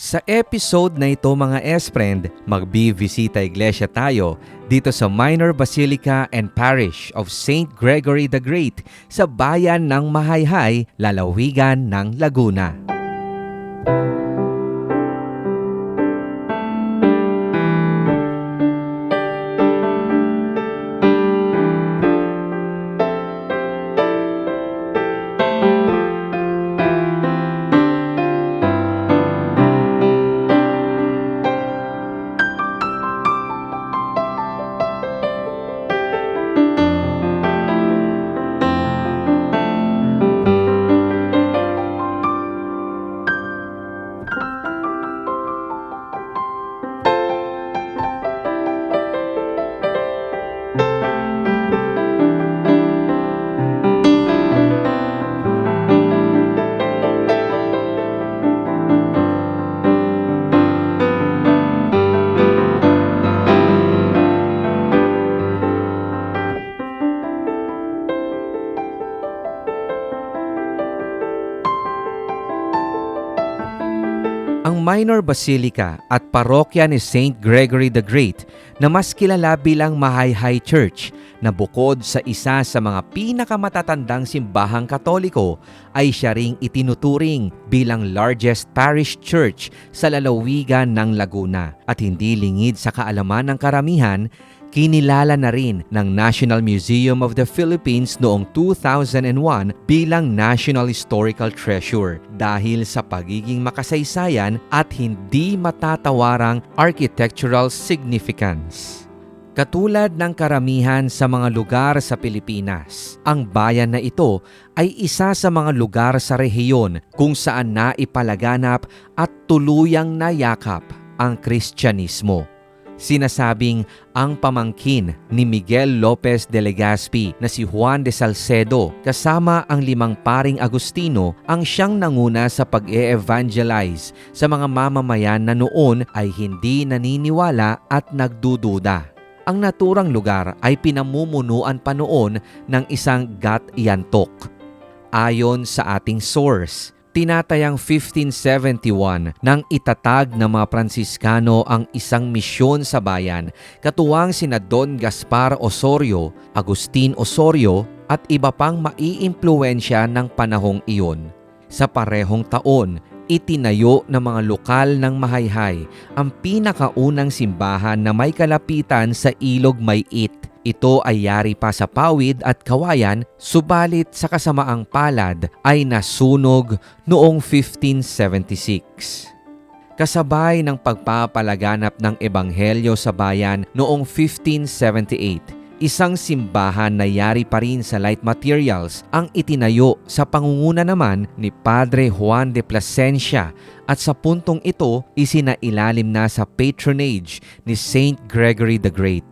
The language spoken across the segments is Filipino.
Sa episode na ito mga S-Friend, magbibisita iglesia tayo dito sa Minor Basilica and Parish of St. Gregory the Great sa bayan ng Mahayhay, lalawigan ng Laguna. Ang Minor Basilica at parokya ni St. Gregory the Great na mas kilala bilang Mahayhay Church na bukod sa isa sa mga pinakamatatandang simbahang Katoliko ay siya ring itinuturing bilang largest parish church sa lalawigan ng Laguna at hindi lingid sa kaalaman ng karamihan. Kinilala na rin ng National Museum of the Philippines noong 2001 bilang National Historical Treasure dahil sa pagiging makasaysayan at hindi matatawarang architectural significance. Katulad ng karamihan sa mga lugar sa Pilipinas, ang bayan na ito ay isa sa mga lugar sa rehiyon kung saan naipalaganap at tuluyang nayakap ang Kristyanismo. Sinasabing ang pamangkin ni Miguel Lopez de Legazpi na si Juan de Salcedo kasama ang 5 paring Agustino ang siyang nanguna sa pag-e-evangelize sa mga mamamayan na noon ay hindi naniniwala at nagdududa. Ang naturang lugar ay pinamumunuan pa noon ng isang Gat-Yantok. Ayon sa ating source, tinatayang 1571 nang itatag ng mga Pransiskano ang isang misyon sa bayan, katuwang sina Don Gaspar Osorio, Agustin Osorio at iba pang maiimpluwensya ng panahong iyon. Sa parehong taon, itinayo ng mga lokal ng Mahayhay ang pinakaunang simbahan na may kalapitan sa Ilog Maiit. Ito ay yari pa sa Pawid at Kawayan, subalit sa kasamaang palad ay nasunog noong 1576. Kasabay ng pagpapalaganap ng Ebanghelyo sa bayan noong 1578, isang simbahan na yari pa rin sa light materials ang itinayo sa pangunguna naman ni Padre Juan de Plasencia at sa puntong ito isinailalim na sa patronage ni St. Gregory the Great.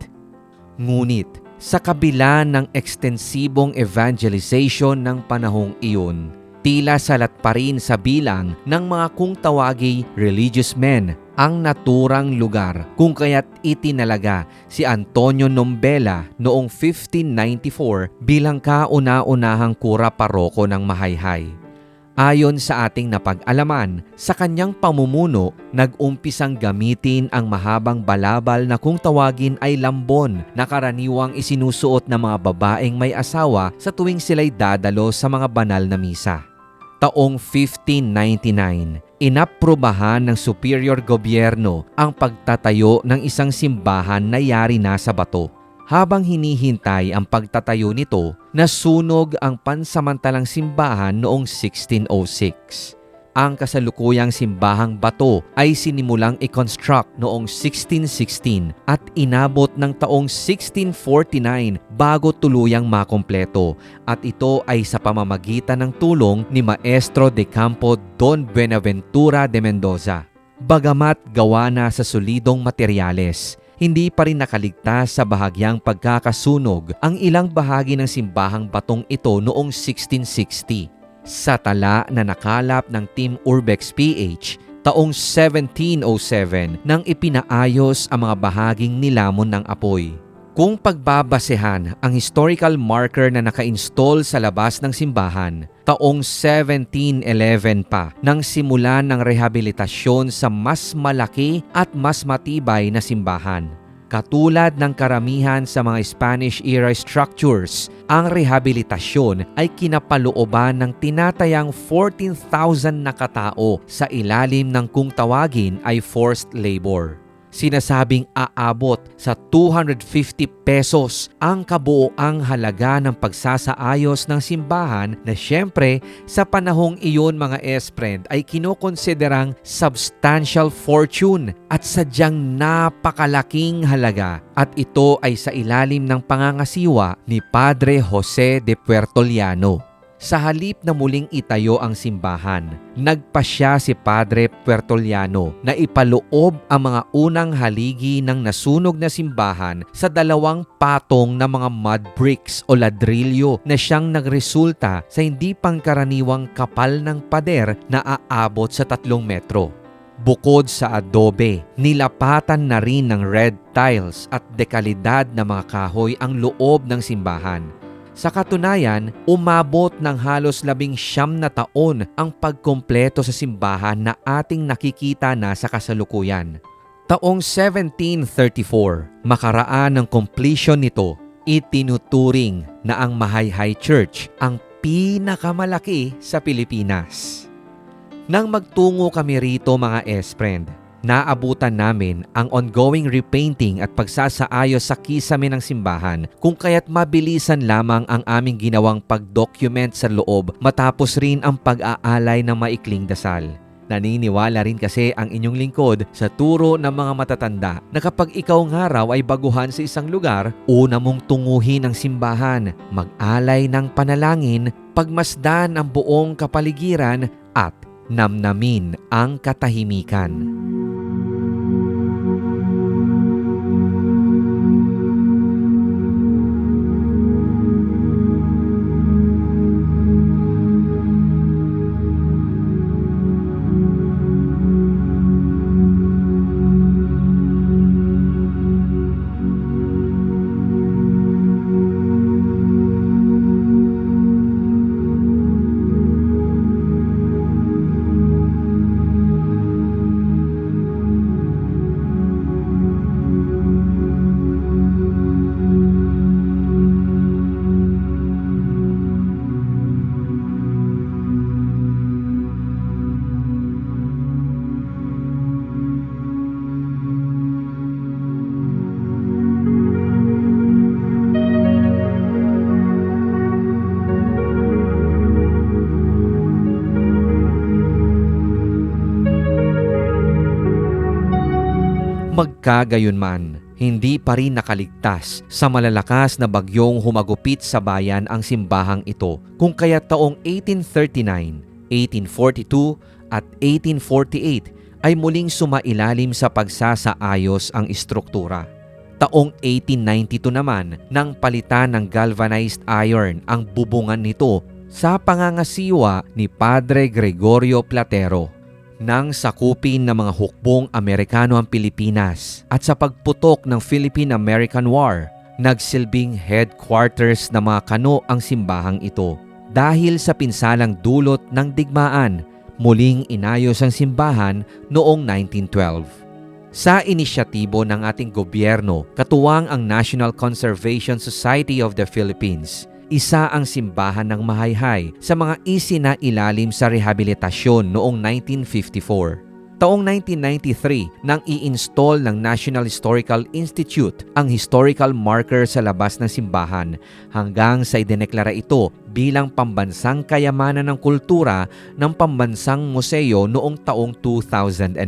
Ngunit, sa kabila ng ekstensibong evangelization ng panahong iyon, tila salat pa rin sa bilang ng mga kung tawagi religious men ang naturang lugar kung kaya't itinalaga si Antonio Nombela noong 1594 bilang kauna-unahang kura paroko ng Mahayhay. Ayon sa ating napag-alaman, sa kanyang pamumuno, nag-umpisang gamitin ang mahabang balabal na kung tawagin ay lambon na karaniwang isinusuot ng mga babaeng may asawa sa tuwing sila'y dadalo sa mga banal na misa. Taong 1599, inaprubahan ng superior gobyerno ang pagtatayo ng isang simbahan na yari na sa bato. Habang hinihintay ang pagtatayo nito, nasunog ang pansamantalang simbahan noong 1606. Ang kasalukuyang simbahang bato ay sinimulang i-construct noong 1616 at inabot ng taong 1649 bago tuluyang makompleto at ito ay sa pamamagitan ng tulong ni Maestro de Campo Don Buenaventura de Mendoza. Bagamat gawa na sa solidong materyales, hindi pa rin nakaligtas sa bahagyang pagkakasunog ang ilang bahagi ng simbahang batong ito noong 1660. Sa tala na nakalap ng Team Urbex PH, taong 1707 nang ipinaayos ang mga bahaging nilamon ng apoy. Kung pagbabasehan ang historical marker na naka-install sa labas ng simbahan, taong 1711 pa nang simulan ng rehabilitasyon sa mas malaki at mas matibay na simbahan. Katulad ng karamihan sa mga Spanish-era structures, ang rehabilitasyon ay kinapalooban ng tinatayang 14,000 na katao sa ilalim ng kung tawagin ay forced labor. Sinasabing aabot sa 250 pesos ang kabuoang halaga ng pagsasaayos ng simbahan na siyempre sa panahong iyon mga esprend ay kinokonsiderang substantial fortune at sadyang napakalaking halaga at ito ay sa ilalim ng pangangasiwa ni Padre Jose de Puertollano. Sa halip na muling itayo ang simbahan, nagpasya si Padre Puertollano na ipaloob ang mga unang haligi ng nasunog na simbahan sa 2 patong na mga mud bricks o ladrilyo na siyang nagresulta sa hindi pangkaraniwang kapal ng pader na aabot sa 3 metro. Bukod sa adobe, nilapatan na rin ng red tiles at dekalidad na mga kahoy ang loob ng simbahan. Sa katunayan, umabot ng halos 19 na taon ang pagkumpleto sa simbahan na ating nakikita na sa kasalukuyan. Taong 1734, makaraan ng completion nito, itinuturing na ang Mahayhay Church ang pinakamalaki sa Pilipinas. Nang magtungo kami rito mga esprend, naabutan namin ang ongoing repainting at pagsasaayos sa kisame ng simbahan kung kaya't mabilisan lamang ang aming ginawang pag-document sa loob matapos rin ang pag-aalay ng maikling dasal. Naniniwala rin kasi ang inyong lingkod sa turo ng mga matatanda na kapag ikaw nga raw ay baguhan sa isang lugar, una mong tunguhin ang simbahan, mag-alay ng panalangin, pagmasdan ang buong kapaligiran at namnamin ang katahimikan. Magkagayunman, hindi pa rin nakaligtas sa malalakas na bagyong humagupit sa bayan ang simbahang ito kung kaya taong 1839, 1842 at 1848 ay muling sumailalim sa pagsasaayos ang istruktura. Taong 1892 naman nang palitan ng galvanized iron ang bubungan nito sa pangangasiwa ni Padre Gregorio Platero. Nang sakupin ng mga hukbong Amerikano ang Pilipinas at sa pagputok ng Philippine-American War, nagsilbing headquarters ng mga Kano ang simbahang ito. Dahil sa pinsalang dulot ng digmaan, muling inayos ang simbahan noong 1912. Sa inisyatibo ng ating gobyerno, katuwang ang National Conservation Society of the Philippines, isa ang simbahan ng Mahayhay sa mga isinailalim sa rehabilitasyon noong 1954. Taong 1993 nang i-install ng National Historical Institute ang historical marker sa labas ng simbahan hanggang sa idineklara ito bilang pambansang kayamanan ng kultura ng pambansang museo noong taong 2001.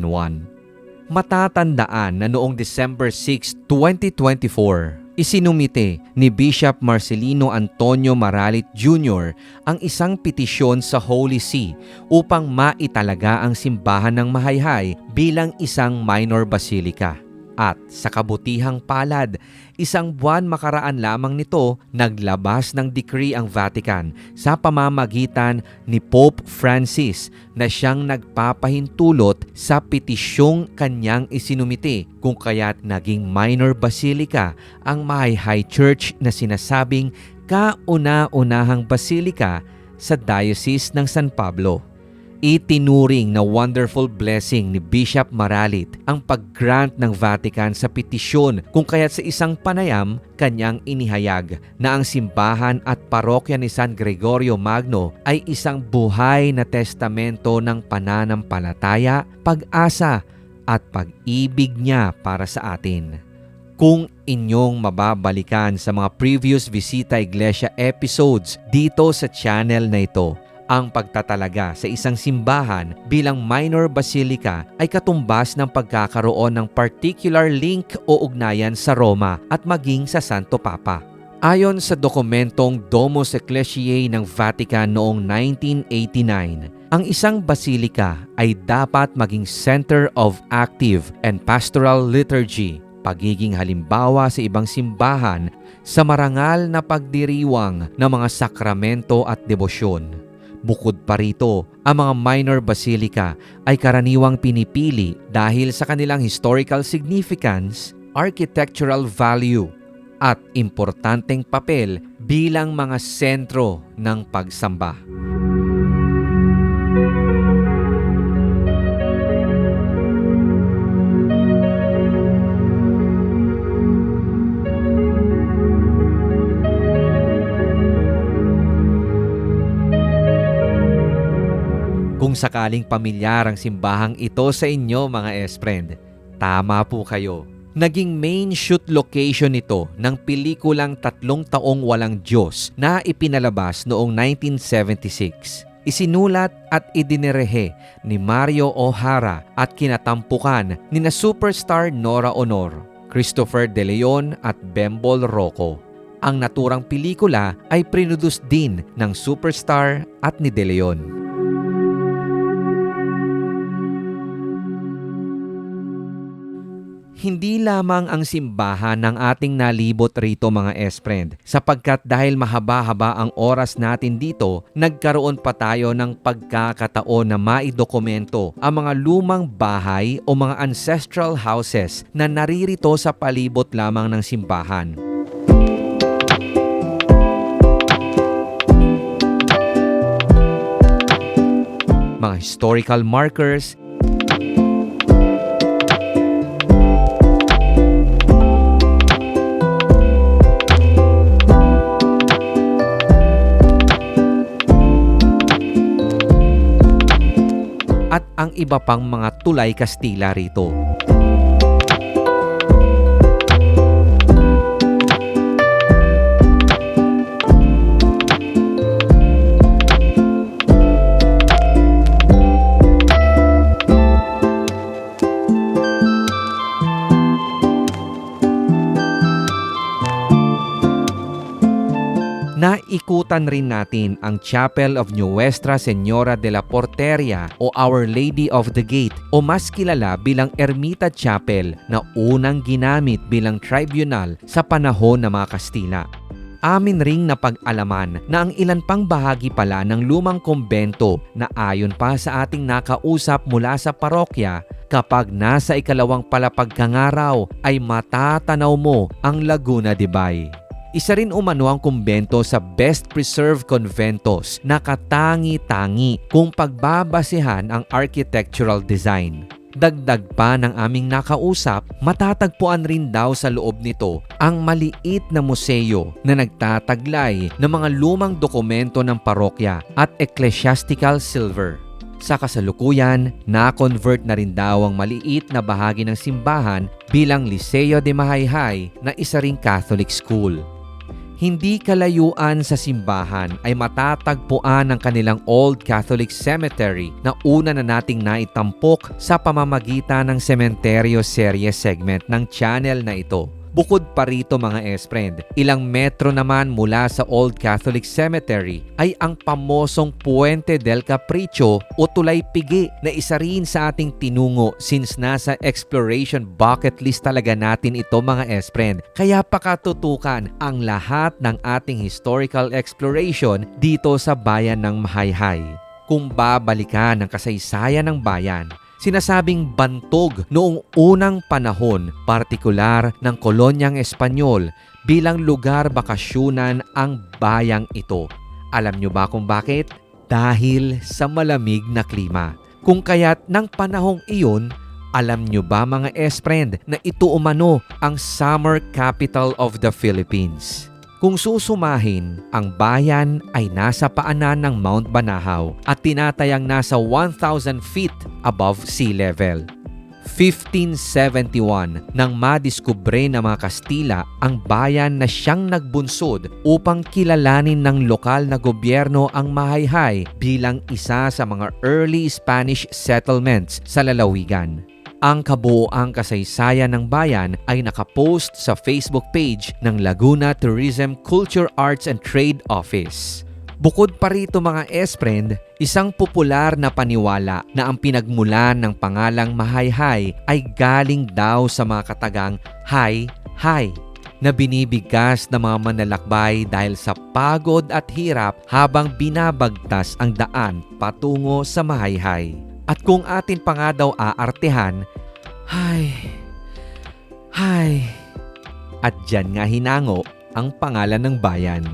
Matatandaan na noong December 6, 2024, isinumite ni Bishop Marcelino Antonio Maralit Jr. ang isang petisyon sa Holy See upang maitalaga ang simbahan ng Mahayhay bilang isang minor basilica. At sa kabutihang palad, isang buwan makaraan lamang nito, naglabas ng decree ang Vatican sa pamamagitan ni Pope Francis na siyang nagpapahintulot sa petisyong kanyang isinumite kung kaya't naging minor basilica ang Mahay Church na sinasabing kauna-unahang basilica sa Diocese ng San Pablo. Itinuring na wonderful blessing ni Bishop Maralit ang pag-grant ng Vatican sa petisyon kung kaya't sa isang panayam kanyang inihayag na ang simbahan at parokya ni San Gregorio Magno ay isang buhay na testamento ng pananampalataya, pag-asa at pag-ibig niya para sa atin. Kung inyong mababalikan sa mga previous Visita Iglesia episodes dito sa channel na ito, ang pagtatalaga sa isang simbahan bilang minor basilica ay katumbas ng pagkakaroon ng particular link o ugnayan sa Roma at maging sa Santo Papa. Ayon sa dokumentong Domus Ecclesiae ng Vatican noong 1989, ang isang basilika ay dapat maging center of active and pastoral liturgy, pagiging halimbawa sa ibang simbahan sa marangal na pagdiriwang ng mga sakramento at debosyon. Bukod pa rito, ang mga minor basilica ay karaniwang pinipili dahil sa kanilang historical significance, architectural value, at importanteng papel bilang mga sentro ng pagsamba. Kung sakaling pamilyar ang simbahang ito sa inyo mga S-Friend, tama po kayo. Naging main shoot location ito ng pelikulang 3 Taong Walang Diyos na ipinalabas noong 1976. Isinulat at idinirehe ni Mario O'Hara at kinatampukan ni na superstar Nora Honor, Christopher De Leon at Bembol Rocco. Ang naturang pelikula ay produce din ng superstar at ni De Leon. Hindi lamang ang simbahan ng ating nalibot rito mga S-Friend, sapagkat dahil mahaba-haba ang oras natin dito, nagkaroon pa tayo ng pagkakataon na maidokumento ang mga lumang bahay o mga ancestral houses na naririto sa palibot lamang ng simbahan. Mga historical markers, at ang iba pang mga tulay Kastila rito. Naikutan rin natin ang Chapel of Nuestra Señora de la Porteria o Our Lady of the Gate o mas kilala bilang Ermita Chapel na unang ginamit bilang tribunal sa panahon ng mga Kastila. Amin ring napag-alaman na ang ilan pang bahagi pala ng lumang kumbento na ayon pa sa ating nakausap mula sa parokya, kapag nasa ikalawang palapagkangaraw ay matatanaw mo ang Laguna de Bay. Isa rin umano ang kumbento sa best preserved conventos na katangi-tangi kung pagbabasehan ang architectural design. Dagdag pa ng aming nakausap, matatagpuan rin daw sa loob nito ang maliit na museo na nagtataglay ng mga lumang dokumento ng parokya at ecclesiastical silver. Sa kasalukuyan, na-convert na rin daw ang maliit na bahagi ng simbahan bilang Liceo de Mahayhay na isa ring Catholic school. Hindi kalayuan sa simbahan ay matatagpuan ang kanilang Old Catholic Cemetery na una na nating naitampok sa pamamagitan ng Cementerio Series segment ng channel na ito. Bukod pa rito mga S-friend, ilang metro naman mula sa Old Catholic Cemetery ay ang pamosong Puente del Capricho o Tulay Pigi na isa rin sa ating tinungo since nasa exploration bucket list talaga natin ito mga S-friend. Kaya pakatutukan ang lahat ng ating historical exploration dito sa bayan ng Mahayhay. Kung babalikan ang kasaysayan ng bayan, sinasabing bantog noong unang panahon, partikular ng kolonyang Espanyol bilang lugar bakasyunan ang bayang ito. Alam nyo ba kung bakit? Dahil sa malamig na klima. Kung kaya't ng panahong iyon, alam nyo ba mga S-friend na ito umano ang summer capital of the Philippines? Kung susumahin, ang bayan ay nasa paanan ng Mount Banahaw at tinatayang nasa 1,000 feet above sea level. 1571 nang madiskubre ng mga Kastila ang bayan na siyang nagbunsod upang kilalanin ng lokal na gobyerno ang Mahayhay bilang isa sa mga early Spanish settlements sa lalawigan. Ang kabuoang kasaysayan ng bayan ay nakapost sa Facebook page ng Laguna Tourism Culture Arts and Trade Office. Bukod pa rito mga S-friend, isang popular na paniwala na ang pinagmulan ng pangalang Mahayhay ay galing daw sa mga katagang hay-hay na binibigkas ng mga manlalakbay dahil sa pagod at hirap habang binabagtas ang daan patungo sa Mahayhay. At kung atin pa nga daw aartehan, hay, at dyan nga hinango ang pangalan ng bayan.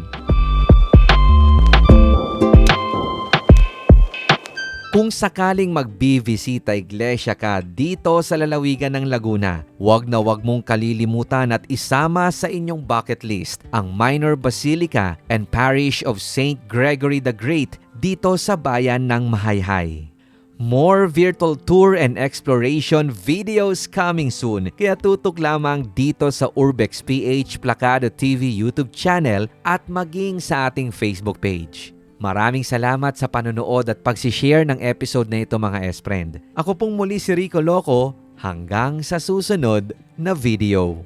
Kung sakaling magbibisita iglesia ka dito sa lalawigan ng Laguna, wag na wag mong kalilimutan at isama sa inyong bucket list ang Minor Basilica and Parish of St. Gregory the Great dito sa bayan ng Mahayhay. More virtual tour and exploration videos coming soon. Kaya tutok lamang dito sa Urbex PH Plakado TV YouTube channel at maging sa ating Facebook page. Maraming salamat sa panonood at pagsishare ng episode na ito mga S-friend. Ako pong muli si Rico Loco, hanggang sa susunod na video.